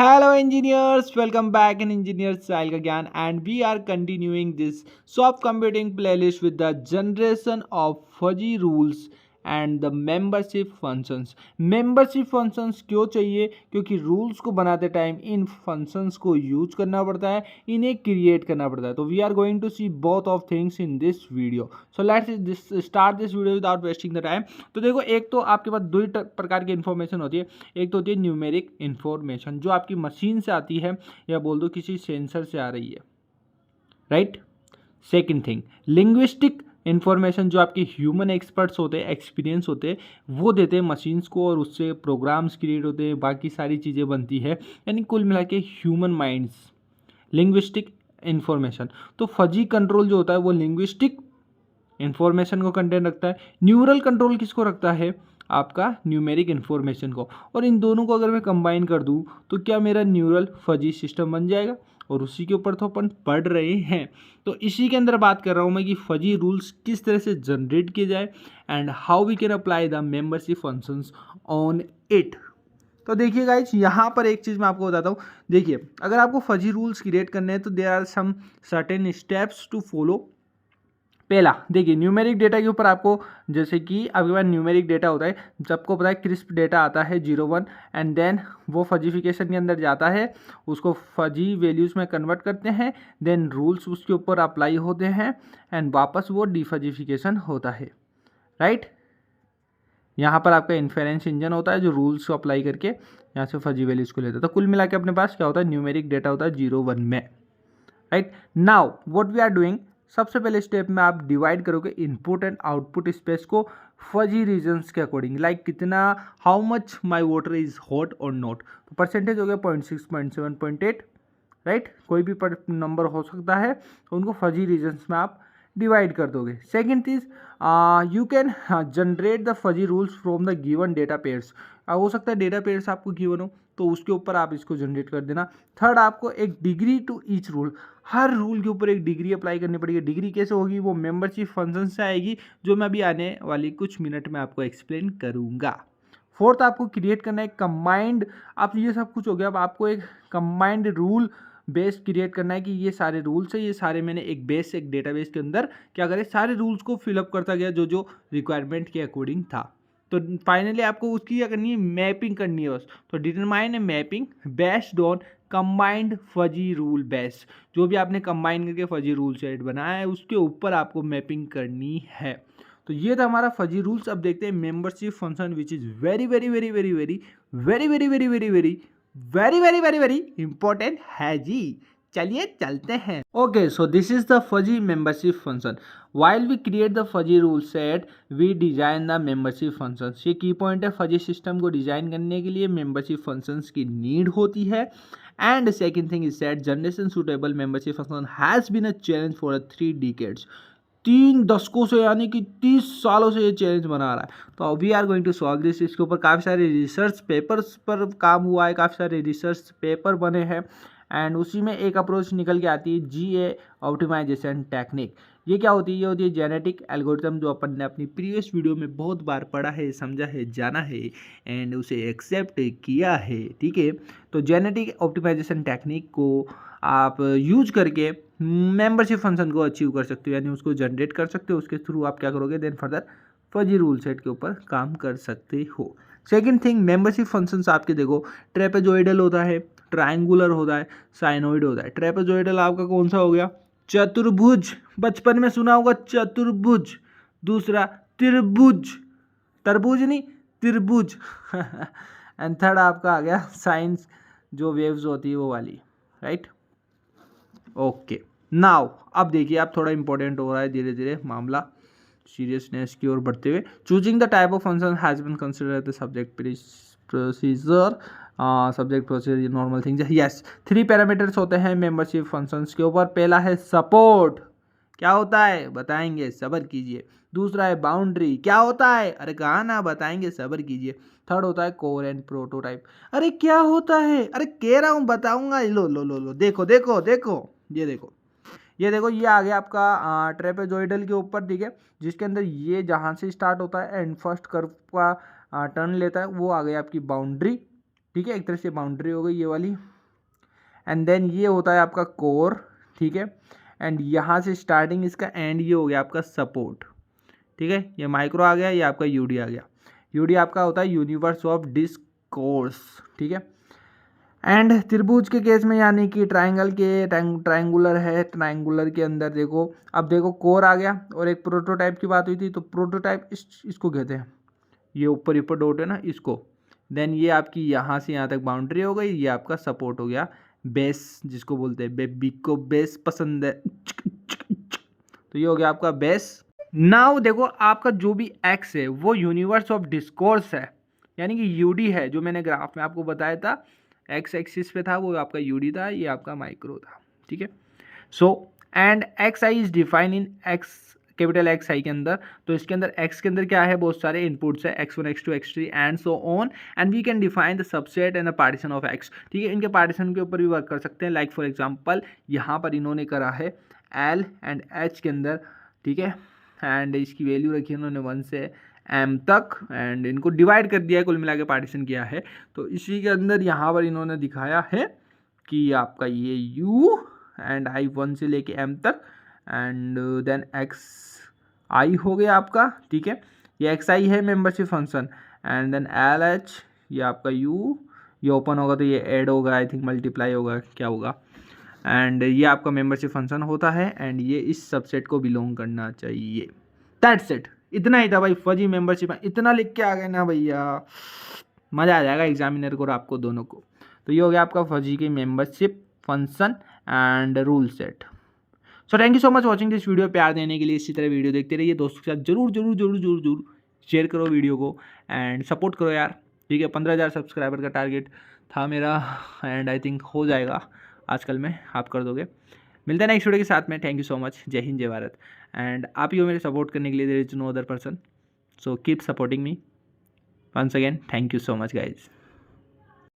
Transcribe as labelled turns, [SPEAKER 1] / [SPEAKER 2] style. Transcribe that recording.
[SPEAKER 1] Hello engineers, welcome back in Engineers Style Gyan and we are continuing this soft computing playlist with the generation of fuzzy rules and the membership functions. Membership functions क्यों चाहिए? क्योंकि rules को बनाते time इन functions को use करना पड़ता है, इन्हें क्रिएट करना पड़ता है. तो we are going to see both of things in this video. So let's start this video without wasting the time. तो देखो, एक तो आपके पास दो ही प्रकार की इन्फॉर्मेशन होती है. एक तो होती है न्यूमेरिक इन्फॉर्मेशन जो आपकी मशीन से आती है या बोल दो किसी सेंसर से आ रही है, right. Second thing, linguistic information जो आपके ह्यूमन एक्सपर्ट्स होते हैं, एक्सपीरियंस होते हैं, वो देते हैं मशीन्स को और उससे प्रोग्राम्स क्रिएट होते हैं, बाकी सारी चीज़ें बनती है. यानी कुल मिला के ह्यूमन माइंड्स, लिंग्विस्टिक इन्फॉर्मेशन. तो फजी कंट्रोल जो होता है वो लिंग्विस्टिक इन्फॉर्मेशन को कंटेन रखता है. न्यूरल कंट्रोल किसको रखता है? आपका न्यूमेरिक इन्फॉर्मेशन को. और इन दोनों को अगर मैं कंबाइन कर दूं तो क्या मेरा न्यूरल फजी सिस्टम बन जाएगा. और उसी के ऊपर तो अपन पढ़ रहे हैं. तो इसी के अंदर बात कर रहा हूं मैं कि फजी रूल्स किस तरह से जनरेट किए जाए and how we can apply the membership functions on it. तो देखिए गाइस, यहाँ पर एक चीज़ मैं आपको बताता हूँ. देखिए, अगर आपको फजी रूल्स क्रिएट करने हैं तो there are some certain steps to follow. पहला देखिए, न्यूमेरिक डेटा के ऊपर आपको, जैसे कि आपके पास न्यूमेरिक डेटा होता है, सबको पता है क्रिस्प डेटा आता है 0 1 एंड देन वो फजीफिकेशन के अंदर जाता है, उसको फजी वैल्यूज़ में कन्वर्ट करते हैं, देन रूल्स उसके ऊपर अप्लाई होते हैं एंड वापस वो डिफजीफिकेशन होता है, राइट. यहाँ पर आपका इन्फेरेंस इंजन होता है जो रूल्स को अप्लाई करके यहाँ से फजी वैल्यूज़ को लेता है. तो कुल मिला के अपने पास क्या होता है, न्यूमेरिक डेटा होता है 0 1 में, right. Now what we are doing, सबसे पहले स्टेप में आप डिवाइड करोगे इनपुट एंड आउटपुट स्पेस को फजी रीजन्स के अकॉर्डिंग, लाइक कितना, how much my water is hot और नॉट. तो परसेंटेज हो गया 0.6 0.7 0.8, राइट. कोई भी नंबर हो सकता है, तो उनको फजी रीजन्स में आप डिवाइड कर दोगे. सेकेंड चीज, you can generate the fuzzy rules from the given data pairs. हो सकता है डेटा पेयर्स आपको गिवन हो तो उसके ऊपर आप इसको जनरेट कर देना. थर्ड, आपको एक डिग्री टू ईच रूल, हर रूल के ऊपर एक डिग्री अप्लाई करनी पड़ेगी. डिग्री कैसे होगी, वो मेंबरशिप फंक्शन से आएगी जो मैं अभी आने वाली कुछ मिनट में आपको एक्सप्लेन करूंगा. फोर्थ, आपको क्रिएट करना है कंबाइंड. आप ये सब कुछ हो गया, अब आपको एक कंबाइंड रूल बेस क्रिएट करना है कि ये सारे रूल्स है, ये सारे मैंने एक बेस, एक डेटाबेस के अंदर क्या करें, सारे रूल्स को फिलअप करता गया जो जो रिक्वायरमेंट के अकॉर्डिंग था. तो फाइनली आपको उसकी क्या करनी है, मैपिंग करनी है बस. तो determine a mapping based on combined fuzzy rule base. जो भी आपने कंबाइन करके फजी रूल सेट बनाया है उसके ऊपर आपको मैपिंग करनी है. तो ये था हमारा फजी रूल्स. अब देखते हैं membership function which is very very very very very very very very very very very very very very important है जी. चलिए चलते हैं. Okay, so this is the fuzzy membership function. While we create the fuzzy rule set we design the membership function. ये की point है, fuzzy system को design करने के लिए मेंबरशिप फंक्शंस की नीड होती है. And second thing is set generation suitable membership function has been a challenge for 3 decades. 3 दशकों से, यानी कि 30 सालों से ये चैलेंज बना रहा है. तो we are going to solve this. इसके ऊपर काफ़ी सारे रिसर्च पेपर्स पर काम हुआ है, काफ़ी सारे रिसर्च पेपर बने हैं एंड उसी में एक अप्रोच निकल के आती है GA ऑप्टिमाइजेशन टेक्निक. ये क्या होती है, ये होती है जेनेटिक एल्गोरिथम, जो अपन ने अपनी प्रीवियस वीडियो में बहुत बार पढ़ा है, समझा है, जाना है एंड उसे एक्सेप्ट किया है, ठीक है. तो जेनेटिक ऑप्टिमाइजेशन टेक्निक को आप यूज करके मेंबरशिप फंक्शन को अचीव कर सकते हो, यानी उसको जनरेट कर सकते हो. उसके थ्रू आप क्या करोगे, then further fuzzy rule set के ऊपर काम कर सकते हो. सेकंड थिंग, मेंबरशिप फंक्शंस आपके देखो ट्रेपेजोइडल होता है, ट्रायंगुलर होता है, साइनोइड होता है. ट्रेपेजोइडल आपका कौन सा हो गया, चतुर्भुज. बचपन में सुना होगा चतुर्भुज. दूसरा त्रिभुज, तरबूज नहीं, त्रिभुज. एंड थर्ड आपका आ गया साइंस, जो वेव्स होती है वो वाली, राइट. ओके, नाउ अब देखिए, आप थोड़ा इंपॉर्टेंट हो रहा है धीरे धीरे मामला, सीरियसनेस की ओर बढ़ते हुए. Choosing the type of function has been considered the subject procedure. Subject procedure normal things. Yes, 3 parameters होते हैं मेंबरशिप फंक्शंस के ऊपर. पहला है सपोर्ट. क्या होता है, बताएंगे, सब्र कीजिए. दूसरा है बाउंड्री. क्या होता है, अरे कहा ना, बताएंगे, सब्र कीजिए. थर्ड होता है कोर एंड प्रोटोटाइप. अरे क्या होता है, अरे कह रहा हूँ बताऊंगा. लो लो लो लो, देखो देखो देखो, ये देखो, ये देखो, ये आ गया आपका ट्रेपेजोइडल के ऊपर, ठीक है, जिसके अंदर ये जहाँ से स्टार्ट होता है एंड फर्स्ट कर्व का टर्न लेता है, वो आ गई आपकी बाउंड्री. ठीक है, एक तरह से बाउंड्री हो गई ये वाली। एंड देन ये होता है आपका कोर, ठीक है, एंड यहाँ से स्टार्टिंग इसका एंड ये हो गया आपका सपोर्ट, ठीक है। ये माइक्रो आ गया, ये आपका यूडी आ गया। यूडी आपका होता है यूनिवर्स ऑफ डिस्कोर्स, ठीक है। एंड त्रिभुज के केस में यानी कि ट्राइंगल के ट्राइंगुलर है, ट्राइंगुलर के अंदर देखो, अब देखो कोर आ गया और एक प्रोटोटाइप की बात हुई थी, तो प्रोटोटाइप इसको कहते हैं, ये ऊपर डॉट है ना इसको। देन ये आपकी यहाँ से यहाँ तक बाउंड्री हो गई, ये आपका सपोर्ट हो गया, बेस जिसको बोलते हैं, बेबी को बेस पसंद है, तो ये हो गया आपका बेस। नाउ देखो आपका जो भी एक्स है वो यूनिवर्स ऑफ डिस्कोर्स है, यानी कि यूडी है, जो मैंने ग्राफ में आपको बताया था एक्स एक्सिस पे था वो आपका यूडी था, ये आपका माइक्रो था, ठीक है। So and X I is define in X capital X I के अंदर, तो इसके अंदर एक्स के अंदर क्या है, बहुत सारे इनपुट्स है, x1 x2 x3 and so on, and we can define the subset and the partition of x, ठीक है। इनके पार्टीशन के ऊपर भी वर्क कर सकते हैं, लाइक फॉर एग्जांपल यहाँ पर इन्होंने करा है L एंड H के अंदर, ठीक है, एंड इसकी वैल्यू रखी है उन्होंने 1 से m तक, एंड इनको डिवाइड कर दिया है, कुल मिला के पार्टीशन किया है। तो इसी के अंदर यहाँ पर इन्होंने दिखाया है कि आपका ये u एंड i 1 से लेके m तक, एंड देन x i हो गया आपका, ठीक है। ये x i है membership function, and then l h ये आपका u, ये ओपन होगा तो ये ऐड होगा, आई थिंक मल्टीप्लाई होगा, क्या होगा, एंड ये आपका मेंबरशिप फंक्शन होता है, एंड ये इस सबसेट को बिलोंग करना चाहिए। दैट्स इट, इतना ही था भाई फजी मेंबरशिप, इतना लिख के आ गए ना भैया, मज़ा आ जाएगा एग्जामिनर को और आपको दोनों को। तो ये हो गया आपका फजी की membership function and rule set. So thank you so much watching this video, प्यार देने के लिए। इसी तरह वीडियो देखते रहिए, दोस्तों के साथ जरूर जरूर जरूर जरूर जरूर शेयर करो वीडियो को एंड सपोर्ट करो यार, ठीक है। 15,000 सब्सक्राइबर का टारगेट था मेरा, एंड आई थिंक हो जाएगा आजकल में, आप कर दोगे। मिलते हैं नेक्स्ट वीडियो के साथ में, थैंक यू सो मच, जय हिंद जय भारत। एंड आप ही हो मेरे सपोर्ट करने के लिए, there is no other person, so keep supporting me once again, thank you so much guys.